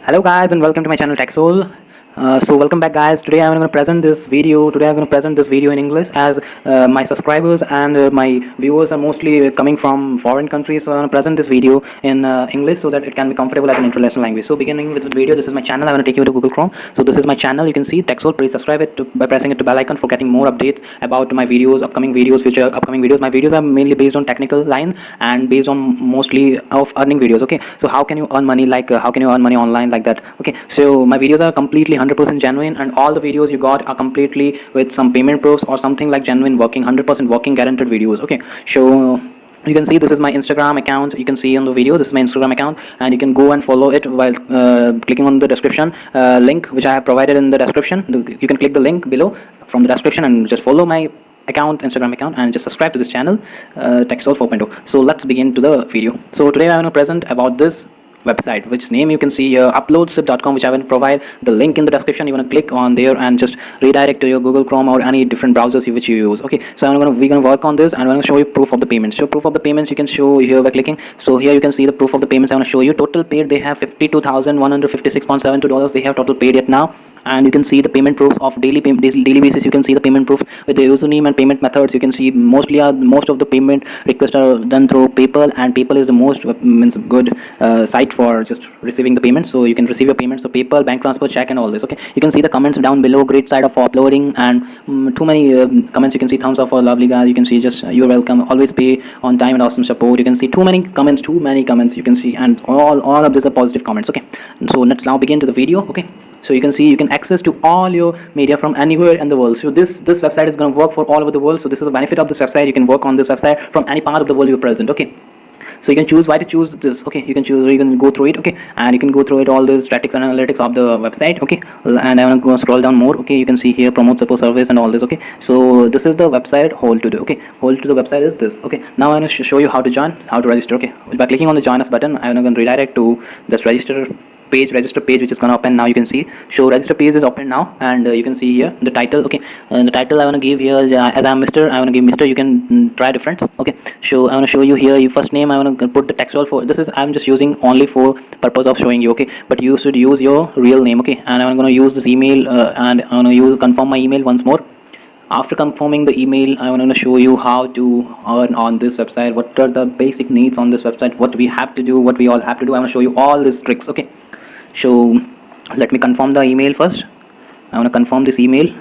Hello guys and welcome to my channel TechSoul. So welcome back guys. Today I'm going to present this video. In English as my subscribers and my viewers are mostly coming from foreign countries. So I'm going to present this video in English so that it can be comfortable as an international language. So beginning with the video, this is my channel. I'm going to take you to Google Chrome. So this is my channel. You can see TechSoul. Please subscribe it by pressing it to bell icon for getting more updates about my videos, upcoming videos, future upcoming videos. My videos are mainly based on technical lines and based on mostly of earning videos. Okay, so how can you earn money, like how can you earn money online like that? Okay, so my videos are completely 100% genuine and all the videos you got are completely with some payment proofs or something like genuine working 100% working guaranteed videos. Okay, so you can see this is my Instagram account. You can see on the video this is my Instagram account and you can go and follow it while clicking on the description link which I have provided in the description. You can click the link below from the description and just follow my Instagram account and just subscribe to this channel, TechSoul 4.0. So let's begin to the video. So today I'm going to present about this website, which name you can see here, uploadsip.com, which I will provide the link in the description. You want to click on there and just redirect to your Google Chrome or any different browsers which you use. Okay, so we're gonna work on this and I'm gonna show you proof of the payments. So proof of the payments you can show here by clicking. So here you can see the proof of the payments. I want to show you total paid. They have $52,156.72. They have total paid yet now. And you can see the payment proofs of daily basis. You can see the payment proofs with the username and payment methods. You can see most of the payment requests are done through PayPal, and PayPal is the most good site for just receiving the payments. So you can receive your payments. So PayPal, bank transfer, check, and all this. Okay, you can see the comments down below. Great side of uploading and too many comments. You can see thumbs up for lovely guys. You can see just you're welcome, always pay on time, and awesome support. You can see too many comments. You can see, and all of these are positive comments. Okay, so let's now begin to the video. Okay, so you can see you can access to all your media from anywhere in the world. So this website is going to work for all over the world. So this is the benefit of this website. You can work on this website from any part of the world you're present. Okay, so you can choose why to choose this. Okay, you can choose, you can go through it. Okay, and you can go through it all the statistics and analytics of the website. Okay, and I'm going to scroll down more. Okay, you can see here promote support service and all this. Okay, so this is the website whole to do. Okay, whole to the website is this. Okay, now I'm going to show you how to join, how to register. Okay, by clicking on the join us button, I'm going to redirect to this register page, which is going to open now. You can see show register page is open now, and you can see here the title. Okay, the title I want to give here as I'm Mr. I want to give Mr. You can try different. Okay, so I want to show you here your first name. I want to put the TechSoul for this is I'm just using only for purpose of showing you. Okay, but you should use your real name. Okay, and I'm going to use this email and I'm going to confirm my email once more. After confirming the email, I'm going to show you how to earn on this website, what are the basic needs on this website, what we have to do, what we all have to do. I'm going to show you all these tricks. Okay, so let me confirm the email first. I want to confirm this email.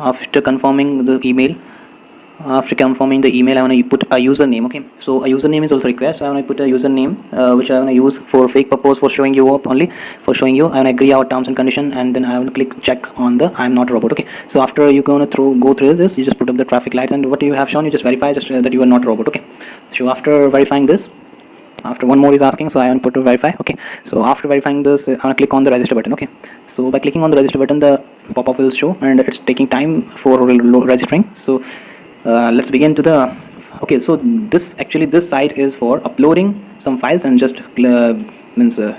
After confirming the email, I want to put a username. Okay, so a username is also required. So I want to put a username which I want to use for fake purpose, for showing you up only, for showing you. I want to agree our terms and condition, and then I want to click check on the I'm not a robot. Okay, so after you're going to go through this, you just put up the traffic lights and what you have shown, you just verify just that you are not a robot. Okay, so after verifying this, after one more is asking, so I want to put to verify. Okay, so after verifying this, I want to click on the register button. Okay, so by clicking on the register button, the pop-up will show and it's taking time for registering. So let's begin to the okay, so this site is for uploading some files and just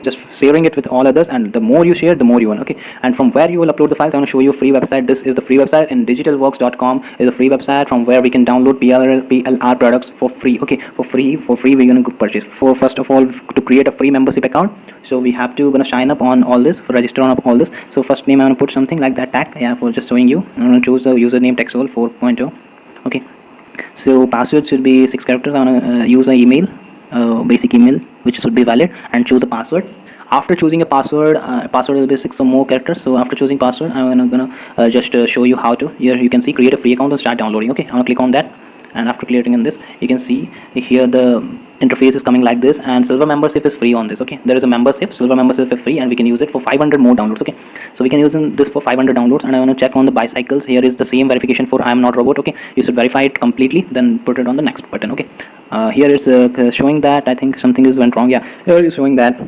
just sharing it with all others, and the more you share the more you earn. Okay, and from where you will upload the files, I want to show you a free website. This is the free website, and digitalworks.com is a free website from where we can download PLR products for free. Okay, for free we're going to purchase. For first of all, to create a free membership account, so we have to gonna sign up on all this, for register on all this. So first name I want to put something like that tag, yeah, for just showing you. I'm going to choose a username TechSoul 4.0. okay, so password should be 6 characters. I want to use an email, basic email which should be valid, and choose a password. After choosing a password, password will be 6 or more characters. So after choosing password, I'm gonna just show you how to. Here you can see create a free account and start downloading. Okay, I'm gonna click on that, and after clicking on this, you can see here the interface is coming like this, and silver membership is free on this. Okay, there is a membership, silver membership is free, and we can use it for 500 more downloads. Okay, so we can use this for 500 downloads, and I want to check on the bicycles. Here is the same verification for I am not robot. Okay, you should verify it completely, then put it on the next button. Okay, here it's showing that I think something is went wrong. Yeah, here is showing that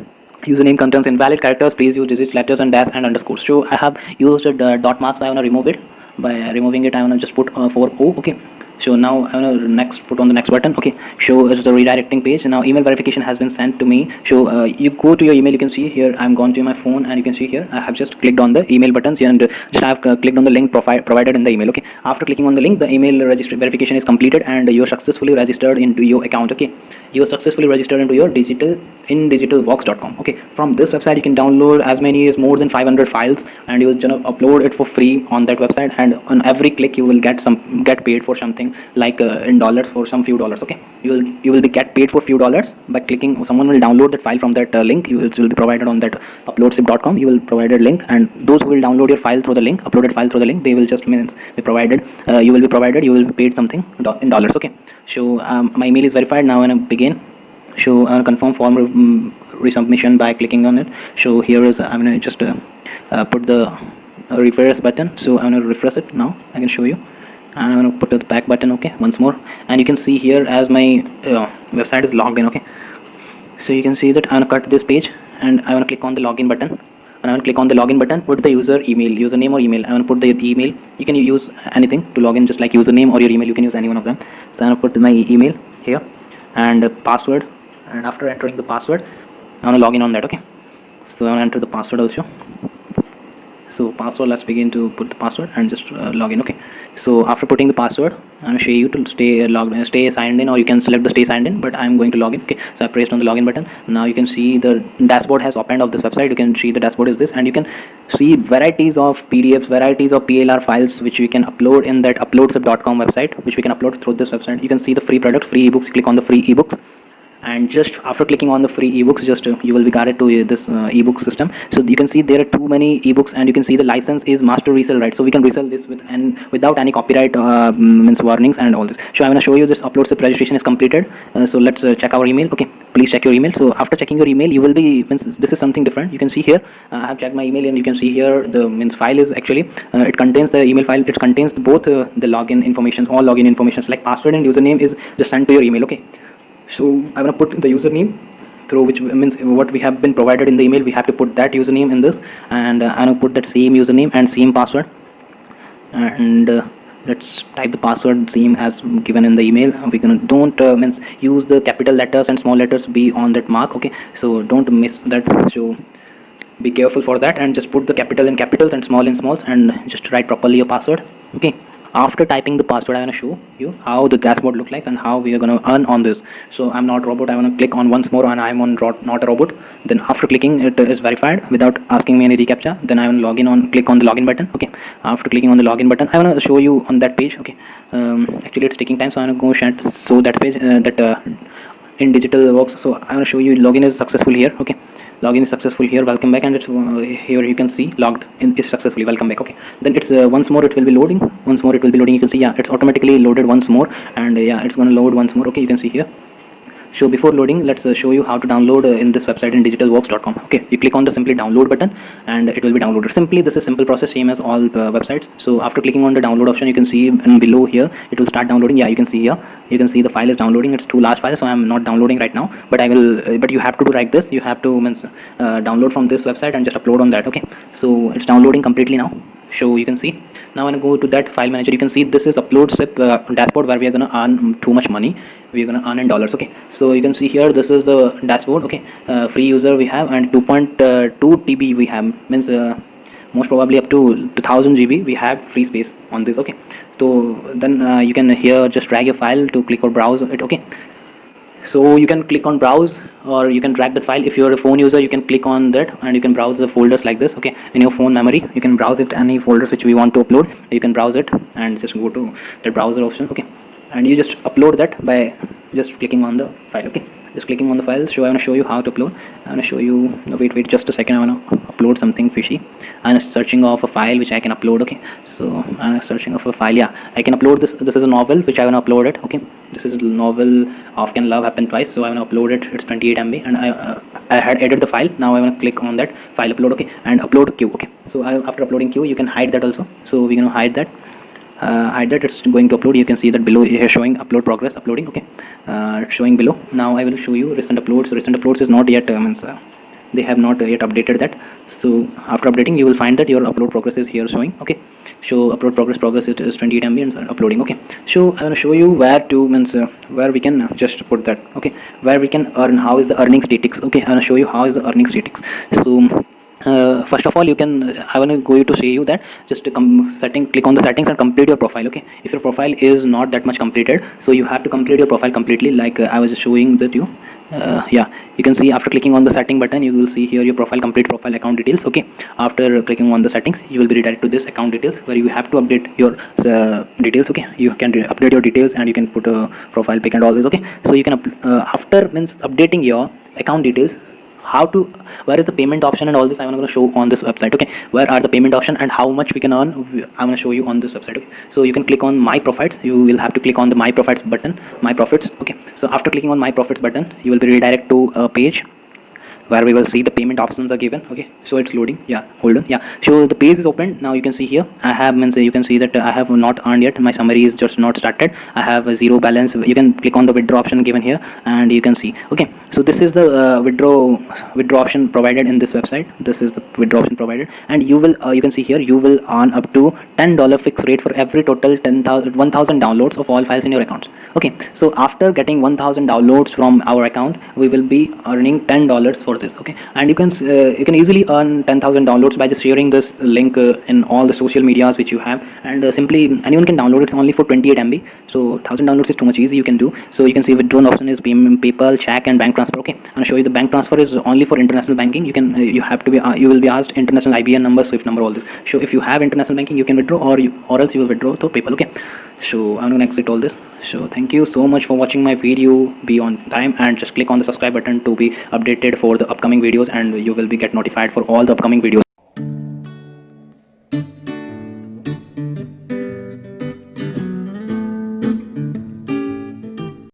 username contains invalid characters, please use digits, letters, and dash and underscore. So I have used dot marks. I want to remove it. By removing it, I want to just put 4O. Okay, So now I'm gonna next put on the next button. Okay, show is the redirecting page. Now email verification has been sent to me. So you go to your email, you can see here I'm gone to my phone, and you can see here I have just clicked on the email buttons here, and just I have clicked on the link provided in the email. Okay, after clicking on the link, the email verification is completed, and you are successfully registered into your account. Okay, you are successfully registered into your digitalvox.com. Okay, from this website you can download as many as more than 500 files, and you will upload it for free on that website, and on every click you will get paid for something like in dollars, for some few dollars. Okay, you will be get paid for few dollars by clicking. Someone will download that file from that link. It will be provided on that uploadsip.com. You will provided link, and those who will download your file through the link, uploaded file through the link, they will just be provided, you will be paid something in dollars. Okay, so my email is verified. Now I'm gonna begin. So confirm form resubmission by clicking on it. So here is I'm gonna just put the refresh button. So I'm gonna refresh it now. I can show you, and I'm gonna put the back button. Okay, once more, and you can see here as my website is logged in. Okay, so you can see that I'm gonna cut this page, and I'm gonna click on the login button, and I'm gonna click on the login button, put the username or email. I'm gonna put the email. You can use anything to log in, just like username or your email. You can use any one of them. So I'm gonna put my email here, and password, and after entering the password I'm gonna log in on that. Okay, so I'm gonna enter the password also. So password, let's begin to put the password and just log in. Okay, so after putting the password, I'm gonna show you to stay signed in, or you can select the stay signed in, but I'm going to log in. Okay, so I pressed on the login button. Now you can see the dashboard has opened of this website. You can see the dashboard is this, and you can see varieties of PDFs, varieties of PLR files which we can upload in that uploadsip.com website, which we can upload through this website. You can see the free product, free ebooks. You click on the free ebooks, and just after clicking on the free ebooks, just you will be guided to this ebook system. So you can see there are too many ebooks, and you can see the license is master resell, right? So we can resell this without any copyright means warnings and all this. So I'm going to show you this uploadsip registration is completed. So let's check our email. Okay, please check your email. So after checking your email, you will be this is something different. You can see here I have checked my email, and you can see here the file is actually it contains the email file. It contains both the login information, all login information like password and username is just sent to your email. Okay, so I'm gonna put the username through which means what we have been provided in the email. We have to put that username in this, and I'm gonna put that same username and same password, and let's type the password same as given in the email. We're gonna don't means use the capital letters and small letters be on that mark. Okay, so don't miss that. So be careful for that, and just put the capital in capitals and small in smalls, and just write properly your password. Okay, after typing the password, I'm going to show you how the dashboard looks like and how we are going to earn on this. So I'm not robot. I'm going to click on once more, and I'm on not a robot. Then after clicking, it is verified without asking me any reCAPTCHA. Then I'm going to login on, click on the login button. Okay, after clicking on the login button, I'm going to show you on that page. Okay, actually it's taking time, so I'm going to go show that page in Digitalvox. So I'm going to show you login is successful here. Okay, login is successful here, welcome back, and it's here you can see logged in is successfully, welcome back. Okay, then it's once more it will be loading. Once more it will be loading. You can see, yeah, it's automatically loaded once more, and yeah, it's going to load once more. Okay, you can see here. So before loading, let's show you how to download in this website in digitalvox.com. Okay, you click on the simply download button, and it will be downloaded. Simply, this is simple process, same as all websites. So after clicking on the download option, you can see and below here it will start downloading. Yeah, you can see here, you can see the file is downloading. It's too large file, so I'm not downloading right now, but I will but you have to do like this. You have to download from this website and just upload on that. Okay, so it's downloading completely now. So you can see now when I go to that file manager, you can see this is uploadsip dashboard where we are going to earn too much money. We are going to earn in dollars. Okay, so you can see here this is the dashboard. Okay, free user we have, and 2.2 TB we have, means most probably up to 1000 GB we have free space on this. Okay, so then you can here just drag your file to click or browse it. Okay, so you can click on browse, or you can drag that file. If you're a phone user, you can click on that and you can browse the folders like this. Okay, in your phone memory you can browse it, any folders which we want to upload, you can browse it and just go to the browser option. Okay, and you just upload that by just clicking on the file. Okay, just clicking on the file. So I'm going to show you how to upload. I'm going to show you, wait just a second, I'm going to upload something fishy. I'm searching of a file which I can upload. Okay, so I'm searching of a file. Yeah, I can upload this. This is a novel which I'm going to upload it. Okay, this is a novel of Can Love Happen Twice. So I'm going to upload it. It's 28 MB, and I had edited the file. Now I'm going to click on that file upload. Okay, and upload queue. Okay, so after uploading queue, you can hide that also. So we're going to hide that. It's going to upload. You can see that below here showing upload progress uploading. Okay, showing below. Now I will show you recent uploads. Recent uploads is not yet they have not yet updated that. So after updating, you will find that your upload progress is here showing. Okay, show upload progress, it is 28 MB and uploading. Okay, so I'm going to show you where to means where we can just put that. Okay, where we can earn, how is the earning statistics. Okay, I'm going to show you how is the earning statistics. So first of all, you can I want to go to say you that just to click on the settings and complete your profile. Okay, if your profile is not that much completed, so you have to complete your profile completely, like I was showing that you yeah, you can see after clicking on the setting button, you will see here your profile, complete profile, account details. Okay, after clicking on the settings, you will be redirected to this account details, where you have to update your details. Okay, you can update your details and you can put a profile pic and all this. Okay, so you can after means updating your account details, how to, where is the payment option and all this I'm going to show on this website. Okay, where are the payment option and how much we can earn, I'm going to show you on this website. Okay, so you can click on my profits, you will have to click on the my profits button, my profits. Okay, so after clicking on my profits button, you will be redirected to a page where we will see the payment options are given. Okay, so it's loading. Yeah, hold on. Yeah, so the page is open now. You can see here I have means you can see that I have not earned yet, my summary is just not started, I have a zero balance. You can click on the withdraw option given here and you can see. Okay, so this is the withdraw option provided in this website. This is the withdraw option provided, and you will you can see here you will earn up to $10 fixed rate for every total 10,000 downloads of all files in your accounts. Okay, so after getting 1,000 downloads from our account, we will be earning $10 for this. Okay, and you can easily earn 10,000 downloads by just sharing this link in all the social medias which you have, and simply anyone can download it. It's only for 28 MB, so 1,000 downloads is too much easy you can do. So you can see withdrawn option is payment, PayPal, check and bank transfer. Okay, I'm gonna show you the bank transfer is only for international banking. You can you have to be you will be asked international IBAN number, SWIFT number, all this. So if you have international banking, you can withdraw, or else you will withdraw through PayPal. Okay, so I'm gonna exit all this. So thank you so much for watching my video. Be on time and just click on the subscribe button to be updated for the upcoming videos, and you will be get notified for all the upcoming videos.